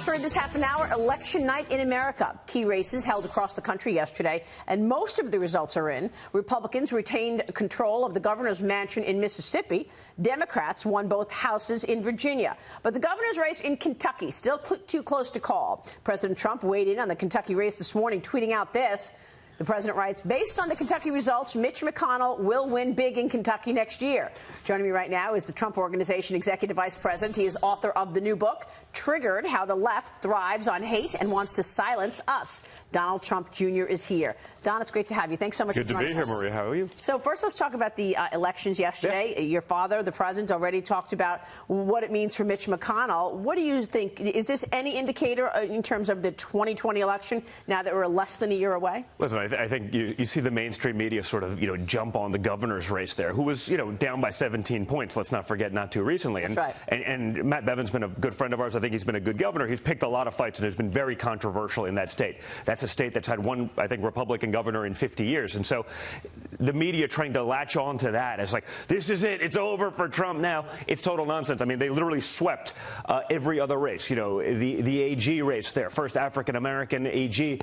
during this half an hour, election night in America. Key races held across the country yesterday, and most of the results are in. Republicans retained control of the governor's mansion in Mississippi. Democrats won both houses in Virginia. But the governor's race in Kentucky still too close to call. President Trump weighed in on the Kentucky race this morning, tweeting out this. The president writes, based on the Kentucky results, Mitch McConnell will win big in Kentucky next year. Joining me right now is the Trump Organization Executive Vice President. He is author of the new book, Triggered, How the Left Thrives on Hate and Wants to Silence Us. Donald Trump Jr. is here. Don, it's great to have you. Thanks so much for joining us. Good to be here, Maria. How are you? So first, let's talk about the elections yesterday. Yeah. Your father, the president, already talked about what it means for Mitch McConnell. What do you think? Is this any indicator in terms of the 2020 election now that we're less than a year away? Listen, I think you see the mainstream media sort of, jump on the governor's race there, who was, down by 17 points, let's not forget, not too recently. That's right. And Matt Bevin's been a good friend of ours. I think he's been a good governor. He's picked a lot of fights and has been very controversial in that state. That's a state that's had one, I think, Republican governor in 50 years. And so the media trying to latch on to that as like, this is it, it's over for Trump now. It's total nonsense. I mean, they literally swept every other race, the AG race there, first African-American AG,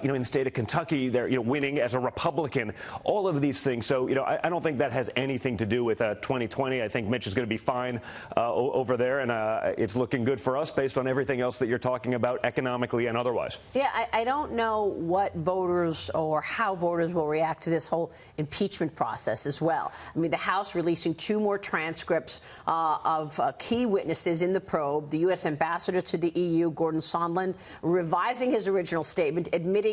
in the state of Kentucky, they're, winning as a Republican, all of these things. So, I don't think that has anything to do with 2020. I think Mitch is going to be fine over there, and it's looking good for us based on everything else that you're talking about economically and otherwise. Yeah, I don't know what voters or how voters will react to this whole impeachment process as well. I mean, the House releasing 2 more transcripts of key witnesses in the probe. The U.S. ambassador to the EU, Gordon Sondland, revising his original statement,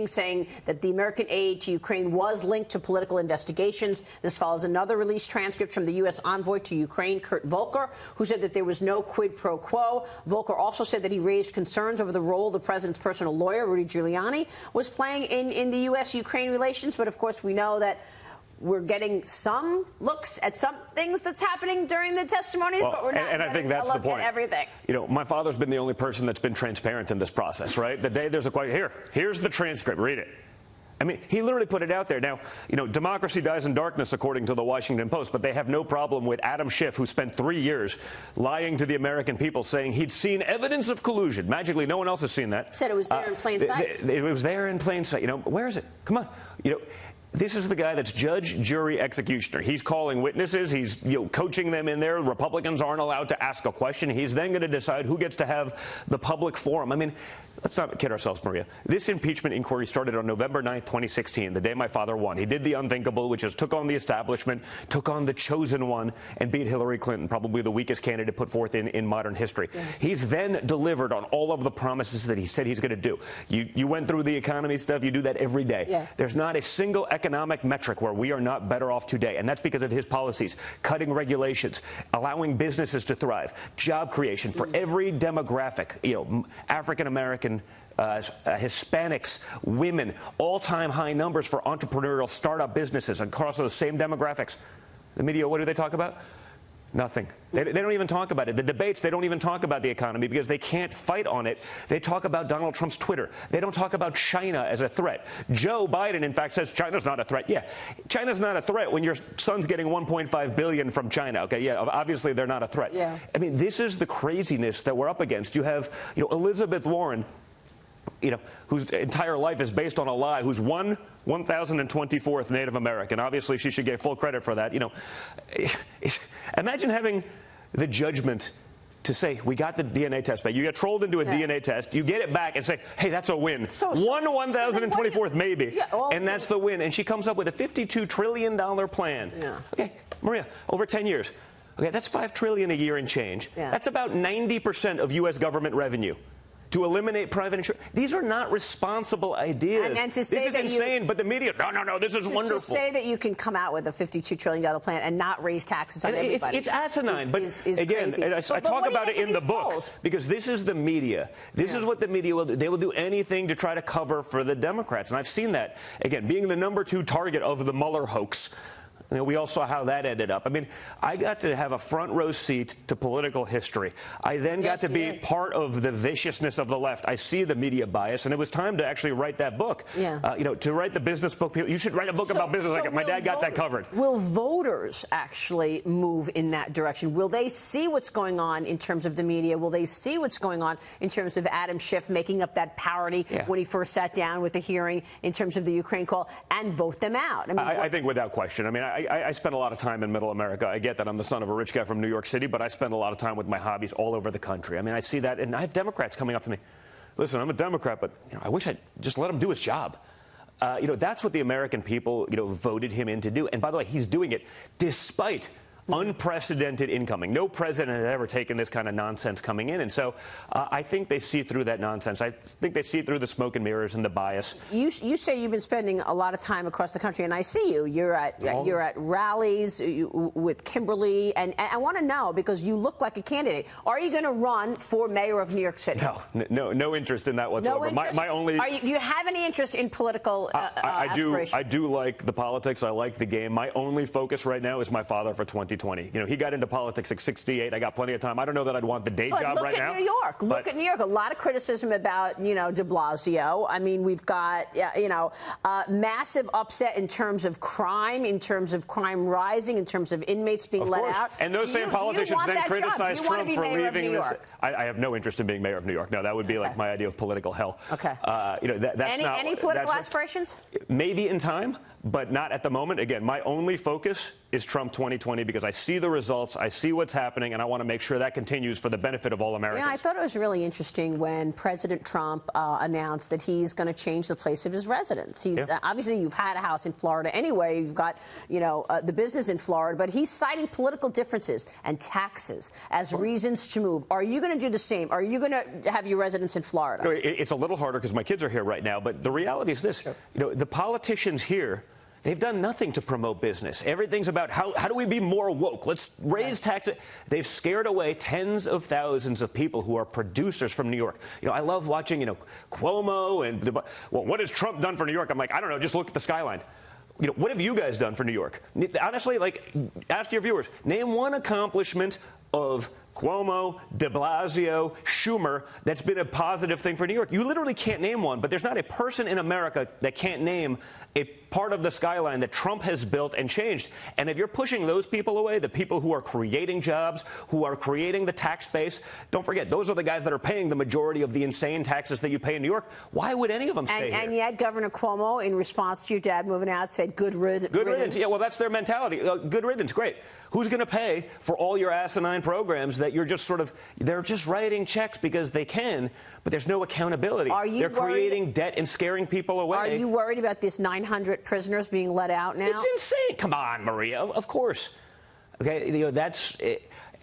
saying that the American aid to Ukraine was linked to political investigations. This follows another released transcript from the U.S. envoy to Ukraine, Kurt Volker, who said that there was no quid pro quo. Volker also said that he raised concerns over the role the president's personal lawyer, Rudy Giuliani, was playing in the U.S.-Ukraine relations. But, of course, we know that we're getting some looks at some things that's happening during the testimonies, but we're not. And I think that's the point. Everything. My father's been the only person that's been transparent in this process, right? The day there's a question, here's the transcript, read it. I mean, he literally put it out there. Now, democracy dies in darkness, according to the Washington Post, but they have no problem with Adam Schiff, who spent 3 years lying to the American people, saying he'd seen evidence of collusion. Magically, no one else has seen that. Said it was there in plain sight. It was there in plain sight. Where is it? Come on. This is the guy that's judge, jury, executioner. He's calling witnesses. He's coaching them in there. Republicans aren't allowed to ask a question. He's then going to decide who gets to have the public forum. I mean, let's not kid ourselves, Maria. This impeachment inquiry started on November 9th, 2016, the day my father won. He did the unthinkable, which is took on the establishment, took on the chosen one, and beat Hillary Clinton, probably the weakest candidate put forth in modern history. Yeah. He's then delivered on all of the promises that he said he's going to do. You went through the economy stuff. You do that every day. Yeah. There's not a single economic metric where we are not better off today, and that's because of his policies, cutting regulations, allowing businesses to thrive, job creation for every demographic, African-American, Hispanics, women, all-time high numbers for entrepreneurial startup businesses across those same demographics. The media, what do they talk about? Nothing. They don't even talk about it. The debates, they don't even talk about the economy because they can't fight on it. They talk about Donald Trump's Twitter. They don't talk about China as a threat. Joe Biden, in fact, says China's not a threat. Yeah, China's not a threat when your son's getting $1.5 billion from China. Okay, yeah, obviously they're not a threat. Yeah. I mean, this is the craziness that we're up against. You have, Elizabeth Warren, whose entire life is based on a lie, who's 1,024th Native American. Obviously, she should get full credit for that. Imagine having the judgment to say, we got the DNA test back. You get trolled into a DNA test, you get it back and say, hey, that's a win. 1,024th maybe, and that's the win. And she comes up with a $52 trillion plan. Yeah. Okay, Maria, over 10 years. Okay, that's $5 trillion a year and change. Yeah. That's about 90% of U.S. government revenue. To eliminate private insurance. These are not responsible ideas. And to say this is insane, but the media, no, this is wonderful. To say that you can come out with a $52 trillion plan and not raise taxes on everybody. It's asinine. Is again, crazy. I talk about it in the book because this is the media. This is what the media will do. They will do anything to try to cover for the Democrats. And I've seen that. Again, being the #2 target of the Mueller hoax. We all saw how that ended up. I mean, I got to have a front row seat to political history. I then got to be part of the viciousness of the left. I see the media bias, and it was time to actually write that book. To write the business book. You should write a book about business. Like my dad got that covered. Will voters actually move in that direction? Will they see what's going on in terms of the media? Will they see what's going on in terms of Adam Schiff making up that parody when he first sat down with the hearing in terms of the Ukraine call and vote them out? I think without question. I mean, I spend a lot of time in Middle America. I get that I'm the son of a rich guy from New York City, but I spend a lot of time with my hobbies all over the country. I mean, I see that, and I have Democrats coming up to me. Listen, I'm a Democrat, but I wish I'd just let him do his job. That's what the American people, voted him in to do. And by the way, he's doing it despite unprecedented incoming. No president has ever taken this kind of nonsense coming in. And so I think they see through that nonsense. I think they see through the smoke and mirrors and the bias. You say you've been spending a lot of time across the country, and I see you. You're at rallies with Kimberly, and I want to know, because you look like a candidate. Are you going to run for mayor of New York City? No interest in that whatsoever. No interest? My only. Do you have any interest in political aspirations? I do like the politics. I like the game. My only focus right now is my father for 2020. He got into politics at 68. I got plenty of time. I don't know that I'd want the day job right now. Look at New York. A lot of criticism about, de Blasio. I mean, we've got, massive upset in terms of crime rising, in terms of inmates being let out. And those same politicians then criticize Trump for leaving this. I have no interest in being mayor of New York. No, that would be like my idea of political hell. Okay. That's any political aspirations? Maybe in time, but not at the moment. Again, my only focus is Trump 2020 because I see the results, I see what's happening, and I want to make sure that continues for the benefit of all Americans. Yeah, I thought it was really interesting when President Trump announced that he's going to change the place of his residence. Obviously, you've had a house in Florida anyway. You've got, the business in Florida, but he's citing political differences and taxes as reasons to move. Are you going to do the same? Are you going to have your residence in Florida? No, it's a little harder because my kids are here right now, but the reality is this. The politicians here, they've done nothing to promote business. Everything's about how do we be more woke? Let's raise taxes. They've scared away tens of thousands of people who are producers from New York. I love watching, Cuomo and, what has Trump done for New York? I'm like, I don't know, just look at the skyline. What have you guys done for New York? Honestly, ask your viewers, name one accomplishment of Cuomo, de Blasio, Schumer that's been a positive thing for New York. You literally can't name one, but there's not a person in America that can't name a part of the skyline that Trump has built and changed. And if you're pushing those people away, the people who are creating jobs, who are creating the tax base, don't forget, those are the guys that are paying the majority of the insane taxes that you pay in New York. Why would any of them stay here? And yet Governor Cuomo, in response to your dad moving out, said good riddance. Good riddance. Yeah, well, that's their mentality. Good riddance. Great. Who's going to pay for all your asinine programs that you're just they're just writing checks because they can, but there's no accountability. They're creating debt and scaring people away. Are you worried about this 900 prisoners being let out now? It's insane. Come on, Maria. Of course. Okay, that's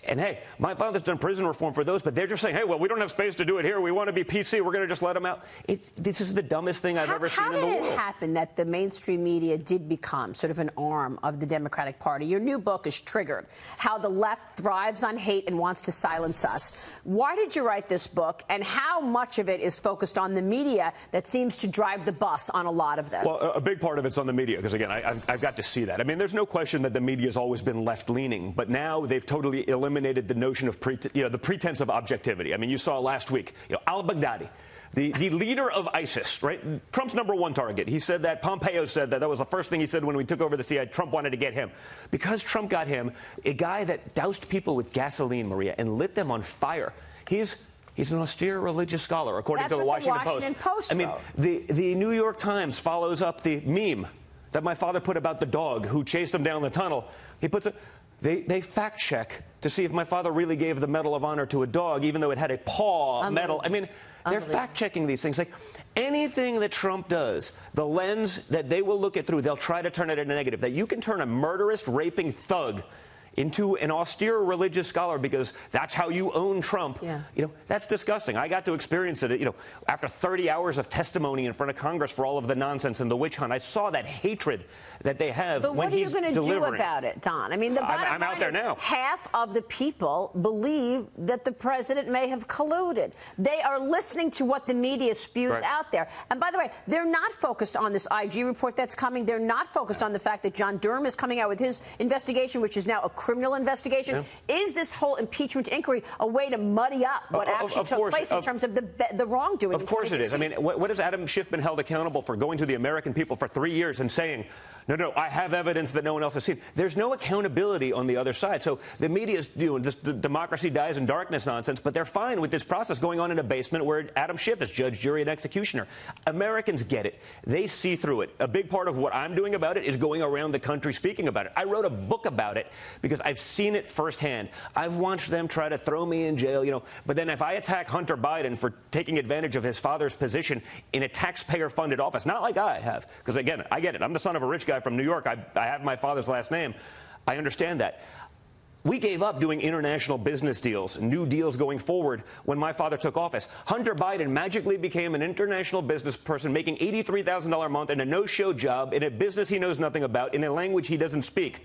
And hey, my father's done prison reform for those, but they're just saying, hey, well, we don't have space to do it here. We want to be PC. We're going to just let them out. This is the dumbest thing I've ever seen in the world. How did it happen that the mainstream media did become sort of an arm of the Democratic Party? Your new book is Triggered, How the Left Thrives on Hate and Wants to Silence Us. Why did you write this book, and how much of it is focused on the media that seems to drive the bus on a lot of this? Well, a big part of it's on the media, because, again, I've got to see that. I mean, there's no question that the media has always been left-leaning, but now they've totally eliminated the notion of the pretense of objectivity. I mean, you saw last week, al-Baghdadi, the leader of ISIS, right? Trump's #1 target. He said that. Pompeo said that. That was the first thing he said when we took over the CIA. Trump wanted to get him. Because Trump got him, a guy that doused people with gasoline, Maria, and lit them on fire. He's an austere religious scholar, according to the Washington Post. I mean, the New York Times follows up the meme that my father put about the dog who chased him down the tunnel. He puts they fact check to see if my father really gave the Medal of Honor to a dog, even though it had a paw medal. I mean, they're fact checking these things. Like anything that Trump does, the lens that they will look at through, they'll try to turn it into negative. That you can turn a murderous, raping thug into an austere religious scholar because that's how you own Trump. Yeah. That's disgusting. I got to experience it, after 30 hours of testimony in front of Congress for all of the nonsense and the witch hunt. I saw that hatred that they have when he's delivering. But what are you going to do about it, Don? I mean, the bottom I'm out there now. Half of the people believe that the president may have colluded. They are listening to what the media spews out there. And by the way, they're not focused on this IG report that's coming. They're not focused on the fact that John Durham is coming out with his investigation, which is now a criminal investigation. Yeah. Is this whole impeachment inquiry a way to muddy up what actually took place in terms of the wrongdoing? Of course it is. I mean, what has Adam Schiff been held accountable for, going to the American people for 3 years and saying, no, I have evidence that no one else has seen? There's no accountability on the other side. So the media is doing this democracy dies in darkness nonsense, but they're fine with this process going on in a basement where Adam Schiff is judge, jury, and executioner. Americans get it. They see through it. A big part of what I'm doing about it is going around the country speaking about it. I wrote a book about it because I've seen it firsthand. I've watched them try to throw me in jail, but then if I attack Hunter Biden for taking advantage of his father's position in a taxpayer-funded office, not like I have, because again, I get it. I'm the son of a rich guy from New York. I have my father's last name. I understand that. We gave up doing international business deals, new deals going forward when my father took office. Hunter Biden magically became an international business person making $83,000 a month in a no-show job in a business he knows nothing about, in a language he doesn't speak.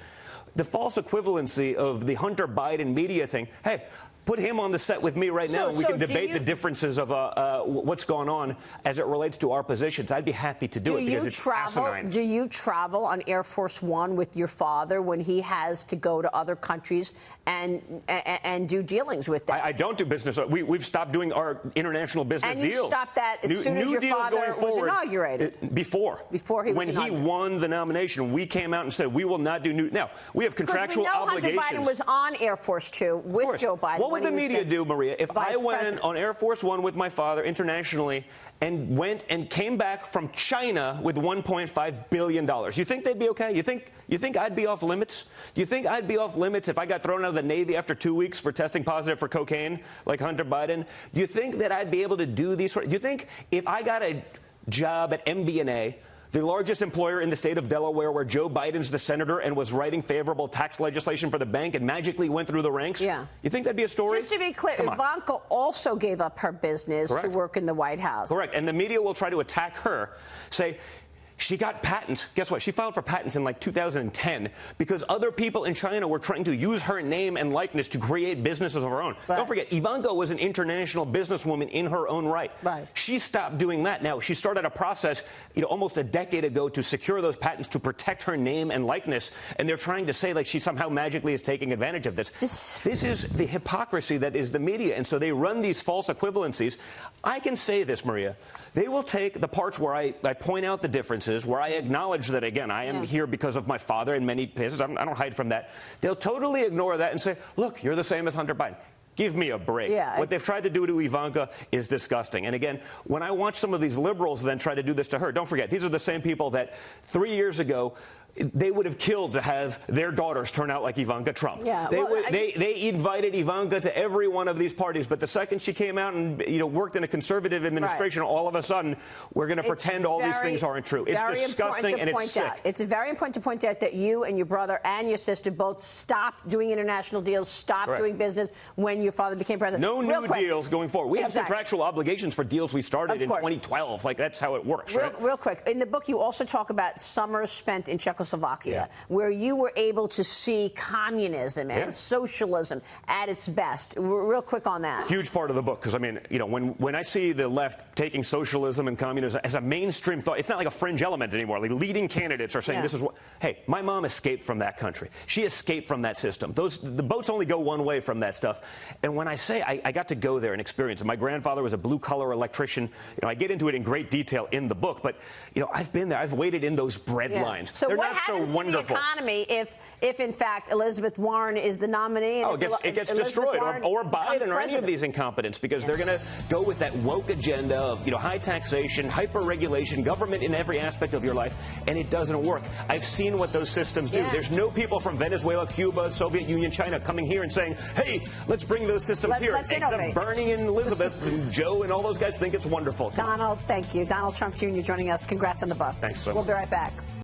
The false equivalency of the Hunter Biden media thing, hey, put him on the set with me right now, and we can debate the differences of what's going on as it relates to our positions. I'd be happy to do it because it's asinine. Do you travel on Air Force One with your father when he has to go to other countries and do dealings with them? I don't do business. We've stopped doing our international business deals. And you stopped that as soon as your father was inaugurated? Before he was inaugurated. When he won the nomination, we came out and said we will not do new. Now, we have contractual obligations. Hunter Biden was on Air Force Two with Joe Biden. What would the media do, Maria, if I went on Air Force One with my father internationally and went and came back from China with $1.5 billion? You think they'd be okay? You think I'd be off limits? Do you think I'd be off limits if I got thrown out of the Navy after 2 weeks for testing positive for cocaine like Hunter Biden? Do you think that I'd be able to do these sort of... Do you think if I got a job at MBNA, the largest employer in the state of Delaware, where Joe Biden's the senator and was writing favorable tax legislation for the bank and magically went through the ranks? Yeah. You think that'd be a story? Just to be clear, Ivanka also gave up her business to work in the White House. Correct. And the media will try to attack her, say, she got patents. Guess what? She filed for patents in like 2010 because other people in China were trying to use her name and likeness to create businesses of her own. Right. Don't forget, Ivanka was an international businesswoman in her own right. She stopped doing that. Now, she started a process, almost a decade ago to secure those patents to protect her name and likeness. And they're trying to say like she somehow magically is taking advantage of this. This is the hypocrisy that is the media. And so they run these false equivalencies. I can say this, Maria. They will take the parts where I point out the differences, where I acknowledge that, again, I am here because of my father in many cases. I don't hide from that. They'll totally ignore that and say, look, you're the same as Hunter Biden. Give me a break. Yeah, what they've tried to do to Ivanka is disgusting. And again, when I watch some of these liberals then try to do this to her, don't forget, these are the same people that 3 years ago they would have killed to have their daughters turn out like Ivanka Trump. Yeah, they invited Ivanka to every one of these parties, but the second she came out and worked in a conservative administration, all of a sudden we're going to pretend all these things aren't true. It's disgusting and it's sick. It's very important to point out that you and your brother and your sister both stopped doing international deals, stopped doing business when your father became president. No new deals going forward. We have contractual obligations for deals we started in 2012. Like, that's how it works. Real quick, in the book you also talk about summers spent in Czechoslovakia, where you were able to see communism and socialism at its best. Real quick on that. Huge part of the book, because, I mean, when I see the left taking socialism and communism as a mainstream thought, it's not like a fringe element anymore. Like, leading candidates are saying this is what... Hey, my mom escaped from that country. She escaped from that system. The boats only go one way from that stuff. And when I say I got to go there and experience it, my grandfather was a blue-collar electrician. I get into it in great detail in the book, but, I've been there. I've waited in those bread lines. So they're what not happens so wonderful. To the economy if in fact Elizabeth Warren is the nominee? And it gets destroyed, or Biden, or any of these incompetents, because they're going to go with that woke agenda of high taxation, hyper-regulation, government in every aspect of your life, and it doesn't work. I've seen what those systems do. There's no people from Venezuela, Cuba, Soviet Union, China coming here and saying, hey, let's bring those systems here. Except Bernie and Elizabeth and Joe and all those guys think it's wonderful. Donald, thank you. Donald Trump Jr. joining us. Congrats on the book. Thanks so much. We'll be right back.